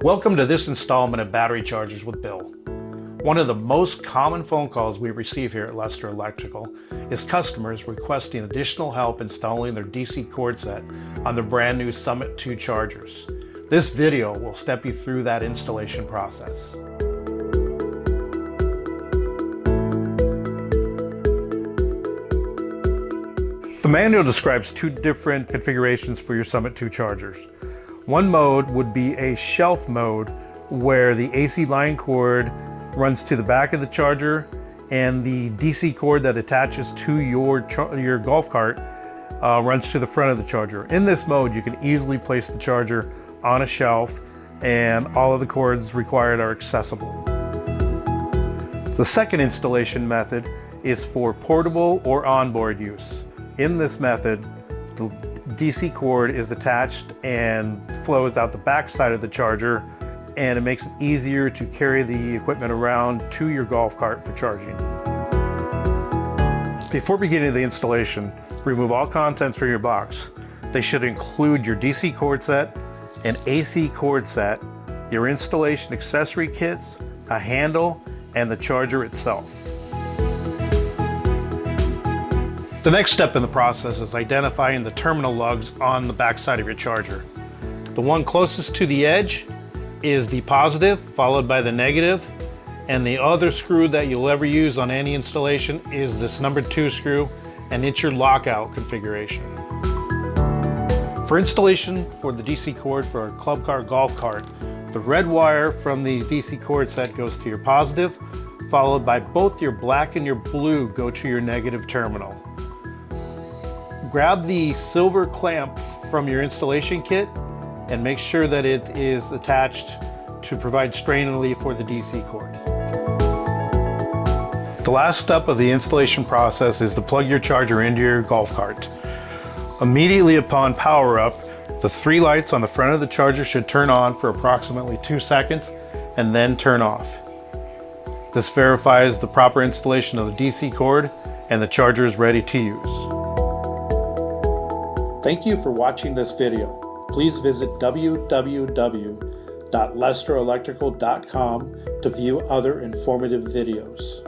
Welcome to this installment of Battery Chargers with Bill. One of the most common phone calls we receive here at Lester Electrical is customers requesting additional help installing their DC cord set on the brand new Summit 2 chargers. This video will step you through that installation process. The manual describes two different configurations for your Summit 2 chargers. One mode would be a shelf mode where the AC line cord runs to the back of the charger and the DC cord that attaches to your golf cart runs to the front of the charger. In this mode, you can easily place the charger on a shelf and all of the cords required are accessible. The second installation method is for portable or onboard use. In this method, the DC cord is attached and flows out the back side of the charger, and it makes it easier to carry the equipment around to your golf cart for charging. Before beginning the installation, remove all contents from your box. They should include your DC cord set, an AC cord set, your installation accessory kits, a handle, and the charger itself. The next step in the process is identifying the terminal lugs on the back side of your charger. The one closest to the edge is the positive, followed by the negative, and the other screw that you'll ever use on any installation is this number 2 screw, and it's your lockout configuration. For installation for the DC cord for a club car golf cart, the red wire from the DC cord set goes to your positive, followed by both your black and your blue go to your negative terminal. Grab the silver clamp from your installation kit and make sure that it is attached to provide strain relief for the DC cord. The last step of the installation process is to plug your charger into your golf cart. Immediately upon power up, the 3 lights on the front of the charger should turn on for approximately 2 seconds and then turn off. This verifies the proper installation of the DC cord and the charger is ready to use. Thank you for watching this video. Please visit www.lesterelectrical.com to view other informative videos.